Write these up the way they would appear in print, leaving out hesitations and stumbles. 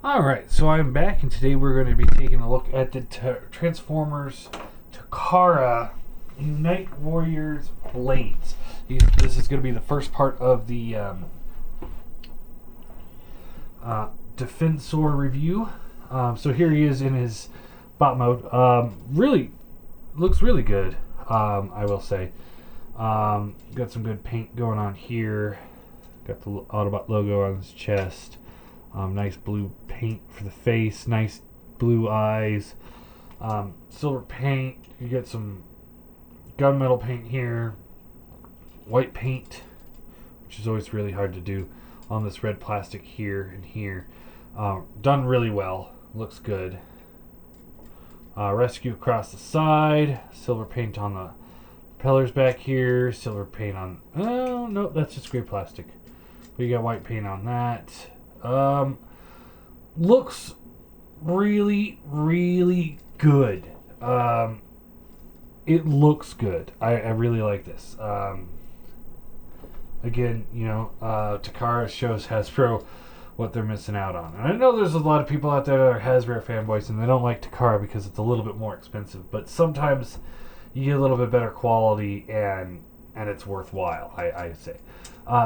Alright, so I'm back, and today we're going to be taking a look at the Transformers Takara Unite Warriors Blades. This is going to be the first part of the Defensor review. So here he is in his bot mode. Really, looks really good, I will say. Got some good paint going on here. Got the Autobot logo on his chest. Nice blue paint for the face, nice blue eyes, silver paint. You get some gunmetal paint here, white paint, which is always really hard to do on this red plastic here and here. Done really well, looks good. Rescue across the side, silver paint on the propellers back here, silver paint on, oh no, that's just gray plastic. But you got white paint on that. Looks really, really good. It looks good. I really like this. Again, you know, Takara shows Hasbro what they're missing out on. And I know there's a lot of people out there that are Hasbro fanboys and they don't like Takara because it's a little bit more expensive. But sometimes you get a little bit better quality and it's worthwhile, I say.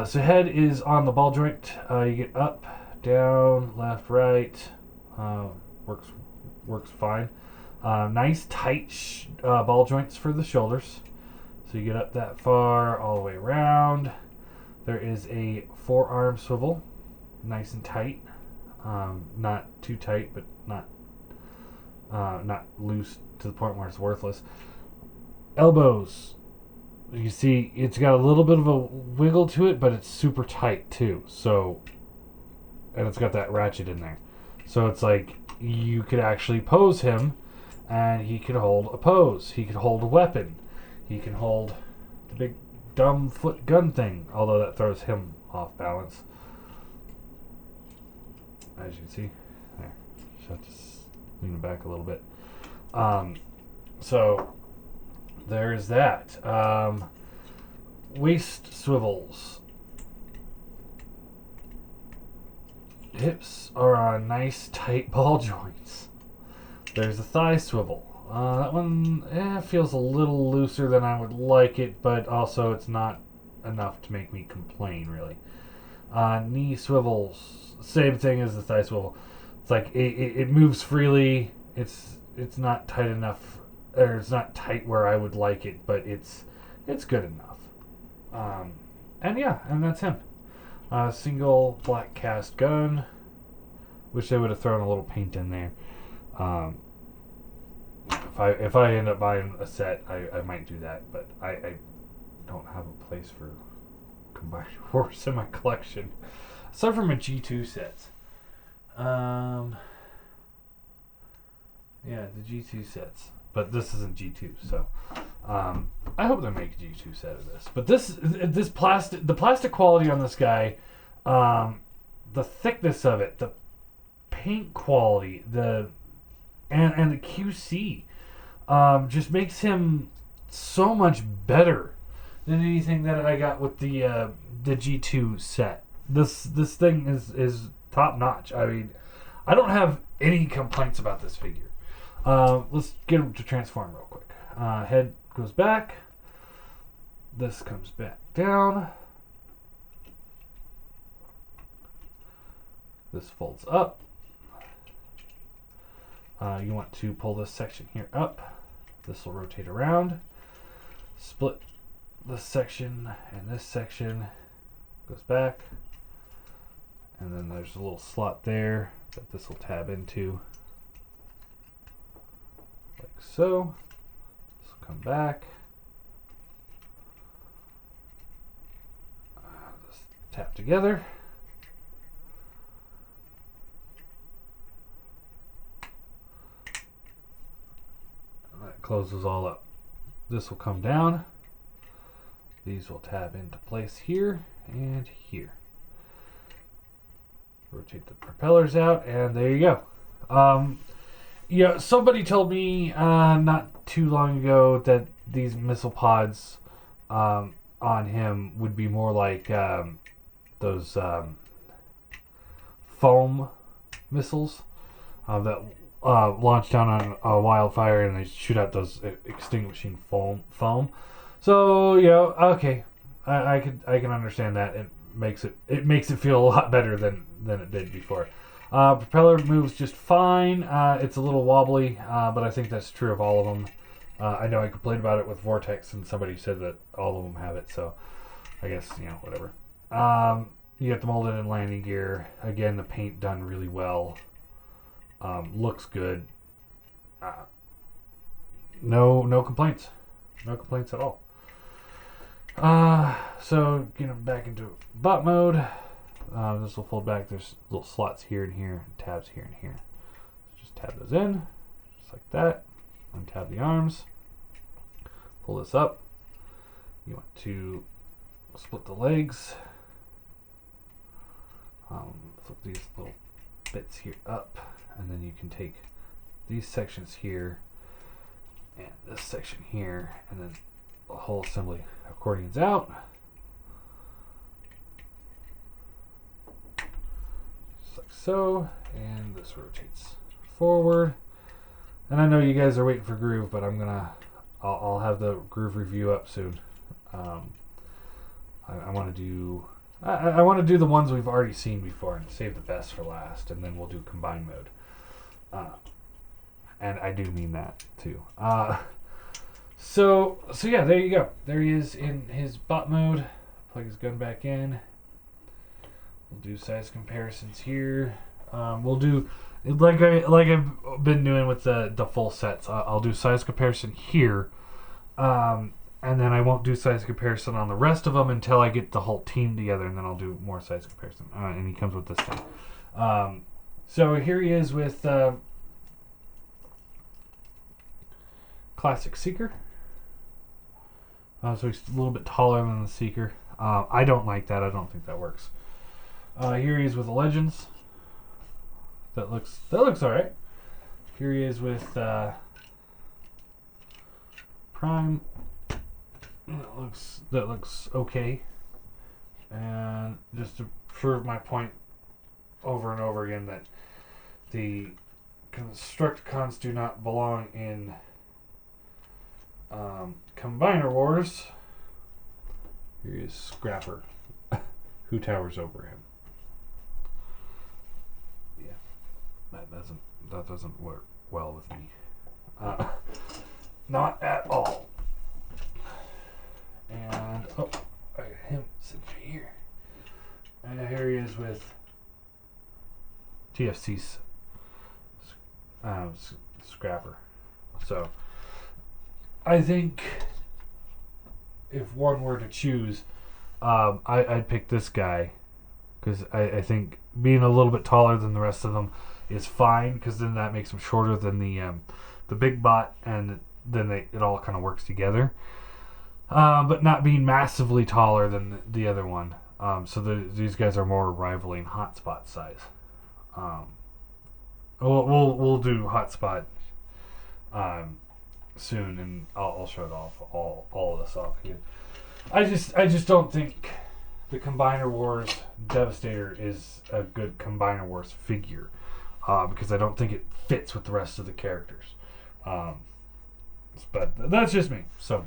So head is on the ball joint. You get up, down, left, right. Works fine. Nice tight ball joints for the shoulders. So you get up that far, all the way around. There is a forearm swivel, nice and tight. Not too tight, but not loose to the point where it's worthless. Elbows. You see, it's got a little bit of a wiggle to it, but it's super tight too. So, and it's got that ratchet in there. So it's like you could actually pose him, and he could hold a pose. He could hold a weapon. He can hold the big dumb foot gun thing, although that throws him off balance. As you can see, there. Just have to lean it back a little bit. So there's that. Waist swivels. Hips are on nice tight ball joints. There's a thigh swivel. That one feels a little looser than I would like it, but also it's not enough to make me complain, really. Knee swivels, same thing as the thigh swivel. It's like it moves freely. It's not tight enough, or it's not tight where I would like it, but it's good enough. And that's him. Single black cast gun. Wish they would have thrown a little paint in there. If I end up buying a set, I might do that, but I don't have a place for combined horse in my collection. Aside from my G2 sets. Yeah, the G2 sets. But this isn't G2, so I hope they make a G2 set of this. But this plastic, the plastic quality on this guy, the thickness of it, the paint quality, and the QC, just makes him so much better than anything that I got with the G2 set. This thing is top notch. I mean, I don't have any complaints about this figure. Let's get him to transform real quick. Head goes back. This comes back down. This folds up. You want to pull this section here up. This will rotate around. Split this section and this section. Goes back. And then there's a little slot there that this will tab into. Like so. This will come back. Just tap together. And that closes all up. This will come down. These will tab into place here and here. Rotate the propellers out, and there you go. Yeah, somebody told me not too long ago that these missile pods on him would be more like those foam missiles that launch down on a wildfire, and they shoot out those extinguishing foam. So okay, I can understand that. It makes it feel a lot better than it did before. Propeller moves just fine. It's a little wobbly, but I think that's true of all of them. I know I complained about it with Vortex, and somebody said that all of them have it, so I guess, whatever. You get the molded and landing gear. Again, the paint done really well. Looks good. No complaints. No complaints at all. So getting back into bot mode. This will fold back. There's little slots here and here, and tabs here and here. So just tab those in, just like that. Untab the arms. Pull this up. You want to split the legs. Flip these little bits here up, and then you can take these sections here and this section here, and then the whole assembly accordions out. Just like so, and this rotates forward. And I know you guys are waiting for Groove, but I'll have the Groove review up soon. I want to do I want to do the ones we've already seen before and save the best for last, and then we'll do combine mode. And I do mean that too. So yeah, there you go. There he is in his bot mode. Plug his gun back in. We'll do size comparisons here. We'll do like I've been doing with the full sets. I'll do size comparison here. And then I won't do size comparison on the rest of them until I get the whole team together, and then I'll do more size comparison. And he comes with this thing. So here he is with Classic Seeker. So he's a little bit taller than the Seeker. I don't like that. I don't think that works. Here he is with the Legends. That looks alright. Here he is with Prime. That looks okay. And just to prove my point over and over again that the Constructicons do not belong in Combiner Wars. Here is Scrapper, who towers over him. Yeah, that doesn't work well with me. Not at all. And I got him sitting right here. And here he is with TFC's Scrapper. So I think if one were to choose, I'd pick this guy, because I think being a little bit taller than the rest of them is fine, because then that makes him shorter than the big bot, and then it all kind of works together. But not being massively taller than the other one. So these guys are more rivaling Hotspot size. We'll do Hotspot soon, and I'll show it off all of this off here. I just don't think the Combiner Wars Devastator is a good Combiner Wars figure, because I don't think it fits with the rest of the characters. But that's just me. So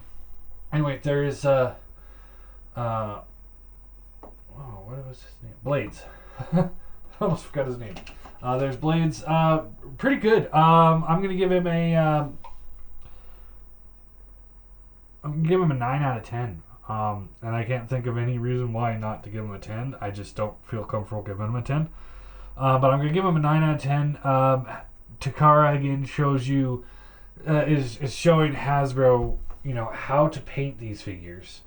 anyway, there is what was his name? Blades. I almost forgot his name. There's Blades. Pretty good. I'm gonna give him a 9 out of 10. And I can't think of any reason why not to give him a 10. I just don't feel comfortable giving him a 10. But I'm gonna give him a 9 out of 10. Takara again shows you is showing Hasbro, how to paint these figures,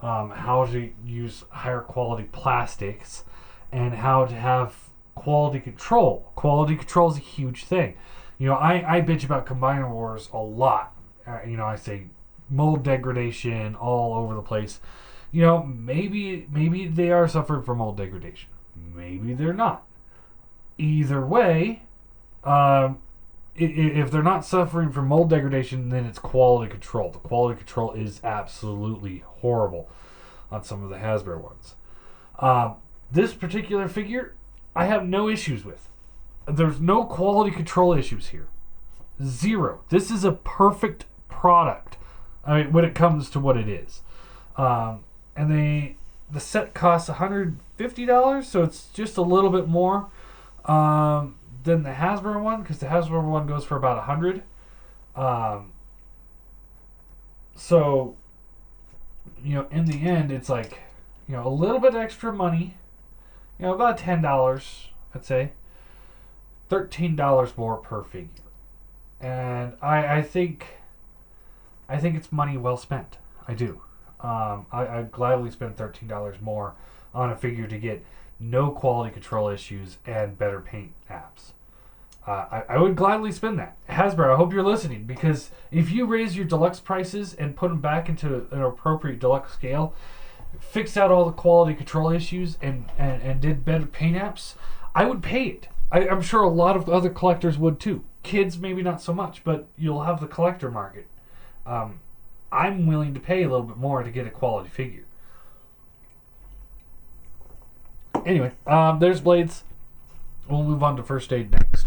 how to use higher quality plastics, and how to have quality control. Quality control is a huge thing. I bitch about Combiner Wars a lot. I say mold degradation all over the place. Maybe they are suffering from mold degradation. Maybe they're not. Either way, if they're not suffering from mold degradation, then it's quality control. The quality control is absolutely horrible on some of the Hasbro ones. This particular figure, I have no issues with. There's no quality control issues here. Zero. This is a perfect product. I mean, when it comes to what it is. And the set costs $150, so it's just a little bit more than the Hasbro one, because the Hasbro one goes for about $100. So, in the end, it's like, a little bit extra money. About $10, I'd say. $13 more per figure. And I think it's money well spent. I do. I'd gladly spend $13 more on a figure to get no quality control issues and better paint apps. I would gladly spend that. Hasbro, I hope you're listening, because if you raise your deluxe prices and put them back into an appropriate deluxe scale, fixed out all the quality control issues and did better paint apps, I would pay it. I'm sure a lot of other collectors would too. Kids, maybe not so much, but you'll have the collector market. I'm willing to pay a little bit more to get a quality figure. Anyway, there's Blades. We'll move on to First Aid next.